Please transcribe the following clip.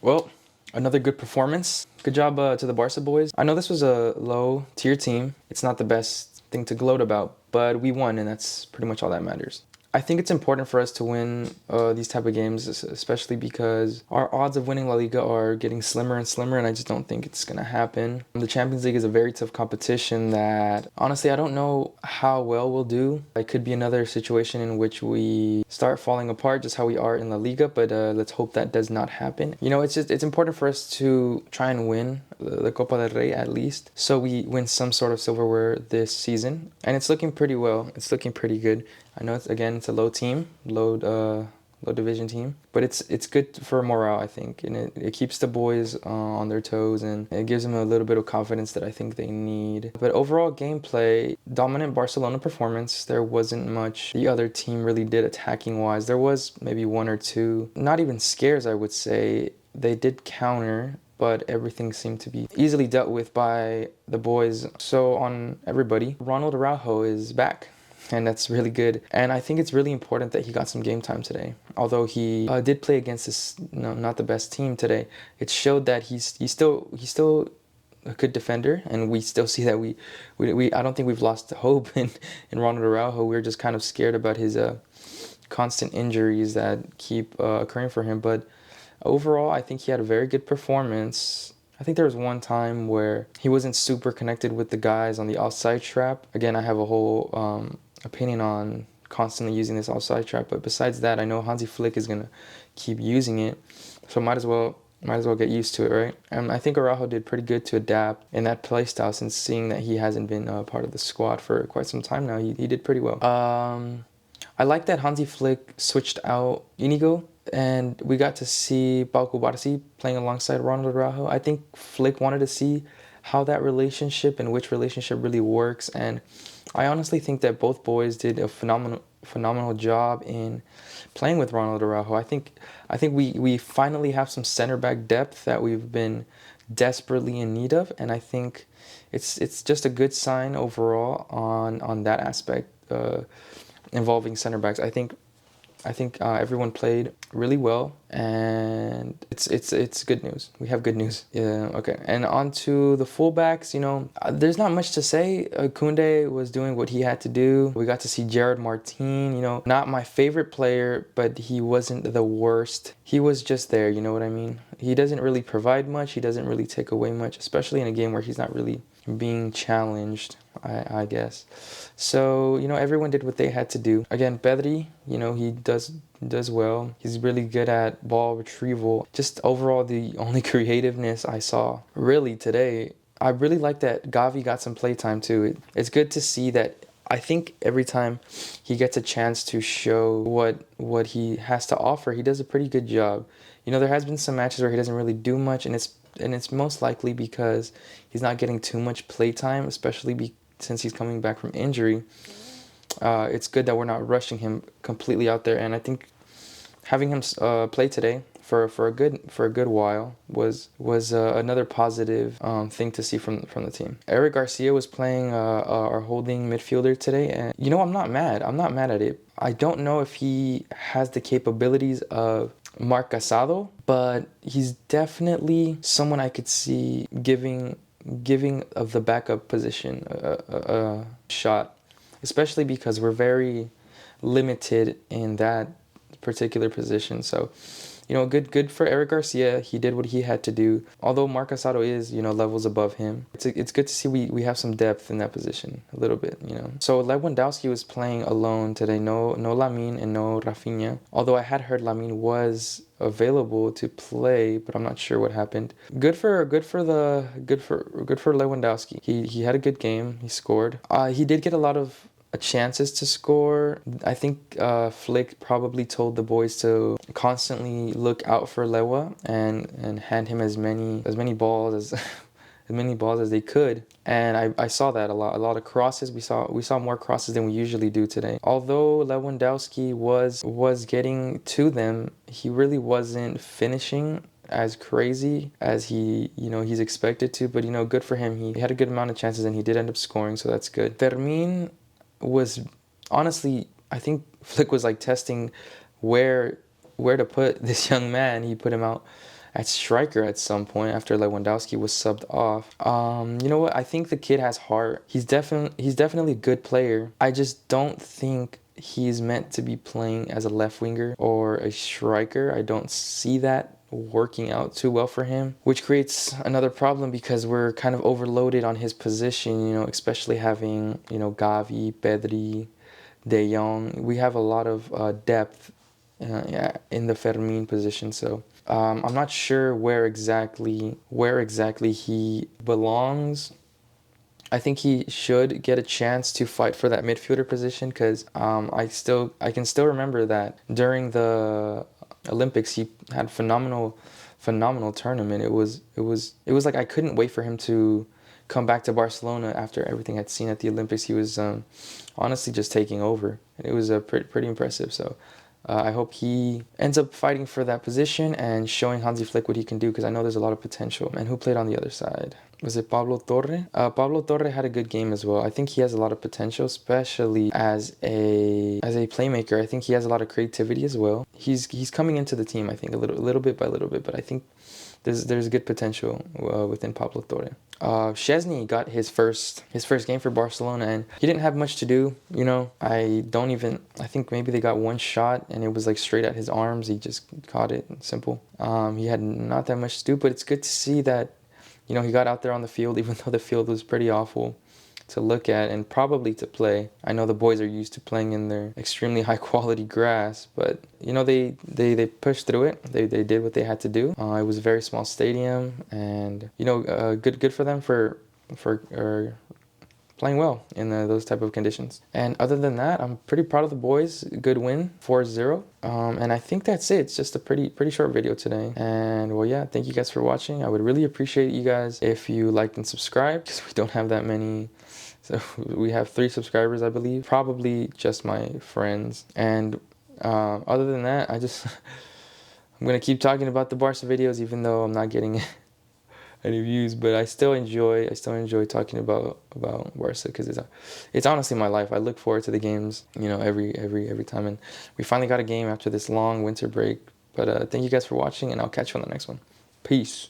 Well, another good performance. Good job to the Barca boys. I know this was a low-tier team. It's not the best thing to gloat about, but we won, and that's pretty much all that matters. I think it's important for us to win these type of games, especially because our odds of winning La Liga are getting slimmer and slimmer, and I just don't think it's going to happen. The Champions League is a very tough competition that, honestly, I don't know how well we'll do. It could be another situation in which we start falling apart, just how we are in La Liga, but let's hope that does not happen. It's important for us to try and win the Copa del Rey at least, so we win some sort of silverware this season, and it's looking pretty well. It's looking pretty good. I know it's a low team, low division team, but it's good for morale, I think, and it keeps the boys on their toes, and it gives them a little bit of confidence that I think they need. But overall gameplay, dominant Barcelona performance. There wasn't much the other team really did attacking wise. There was maybe one or two, not even scares, I would say. They did counter, but everything seemed to be easily dealt with by the boys. So on everybody, Ronald Araujo is back. And that's really good. And I think it's really important that he got some game time today. Although he did play against this, not the best team today, it showed that he's still a good defender, and we still see that we I don't think we've lost hope in Ronald Araujo. We're just kind of scared about his constant injuries that keep occurring for him. But overall, I think he had a very good performance. I think there was one time where he wasn't super connected with the guys on the offside trap. Again, I have a whole opinion on constantly using this offside trap, but besides that, I know Hansi Flick is gonna keep using it, so might as well get used to it, right? And I think Araujo did pretty good to adapt in that play style, since seeing that he hasn't been part of the squad for quite some time now. He did pretty well. I like that Hansi Flick switched out Inigo, and we got to see Pau Cubarsí playing alongside Ronald Araujo. I think Flick wanted to see how that relationship and which relationship really works, and I honestly think that both boys did a phenomenal job in playing with Ronald Araujo. I think we finally have some center back depth that we've been desperately in need of, and I think it's just a good sign overall on that aspect involving center backs. I think everyone played really well, and it's good news. We have good news. Yeah, okay. And on to the fullbacks, there's not much to say. Koundé was doing what he had to do. We got to see Gerard Martin, not my favorite player, but he wasn't the worst. He was just there, you know what I mean? He doesn't really provide much. He doesn't really take away much, especially in a game where he's not really being challenged, I guess. So, everyone did what they had to do. Again, Pedri, he does well. He's really good at ball retrieval. Just overall, the only creativeness I saw really today. I really like that Gavi got some playtime too. It's good to see that. I think every time he gets a chance to show what he has to offer, he does a pretty good job. There has been some matches where he doesn't really do much, and it's most likely because he's not getting too much playtime, especially since he's coming back from injury. It's good that we're not rushing him completely out there, and I think having him play today for a good while was another positive thing to see from the team. Eric Garcia was playing our holding midfielder today, and I'm not mad. I'm not mad at it. I don't know if he has the capabilities of Marc Casado, but he's definitely someone I could see giving of the backup position a shot, especially because we're very limited in that particular position. So, good for Eric Garcia. He did what he had to do. Although Marc Casado is, levels above him. It's good to see we have some depth in that position a little bit, So Lewandowski was playing alone today. No Lamine and no Rafinha. Although I had heard Lamine was available to play, but I'm not sure what happened. Good for Lewandowski. He had a good game. He scored. He did get a lot of chances to score. I think Flick probably told the boys to constantly look out for Lewa and hand him as many balls as they could. And I saw that a lot of crosses. We saw more crosses than we usually do today. Although Lewandowski was getting to them, he really wasn't finishing as crazy as he's expected to. But good for him. He had a good amount of chances and he did end up scoring, so that's good. Fermin was honestly, I think Flick was testing where to put this young man. He put him out at striker at some point after Lewandowski was subbed off. You know what? I think the kid has heart. He's definitely a good player. I just don't think he's meant to be playing as a left winger or a striker. I don't see that working out too well for him, which creates another problem because we're kind of overloaded on his position, especially having, Gavi, Pedri, De Jong. We have a lot of depth yeah, in the Fermin position, so I'm not sure where exactly he belongs. I think he should get a chance to fight for that midfielder position because I can still remember that during the Olympics he had phenomenal tournament. It was like I couldn't wait for him to come back to Barcelona after everything I'd seen at the Olympics. He was honestly just taking over. It was pretty impressive. So I hope he ends up fighting for that position and showing Hansi Flick what he can do because I know there's a lot of potential. And who played on the other side? Was it Pablo Torre? Pablo Torre had a good game as well. I think he has a lot of potential, especially as a playmaker. I think he has a lot of creativity as well. He's coming into the team, I think, a little bit by little bit, but I think there's good potential within Pablo Torre. Szczesny got his first game for Barcelona, and he didn't have much to do. I think maybe they got one shot, and it was like straight at his arms. He just caught it, simple. He had not that much to do, but it's good to see that, he got out there on the field, even though the field was pretty awful to look at and probably to play. I know the boys are used to playing in their extremely high quality grass, but they pushed through it. They did what they had to do. It was a very small stadium, and good for them for playing well in those type of conditions. And other than that, I'm pretty proud of the boys. Good win, 4-0. And I think that's it. It's just a pretty short video today. And well, yeah, thank you guys for watching. I would really appreciate you guys if you liked and subscribed because we don't have that many. So we have 3 subscribers, I believe. Probably just my friends. And other than that, I'm going to keep talking about the Barca videos even though I'm not getting any views, but I still enjoy talking about Barca because it's honestly my life. I look forward to the games, every time, and we finally got a game after this long winter break. But thank you guys for watching, and I'll catch you on the next one. Peace.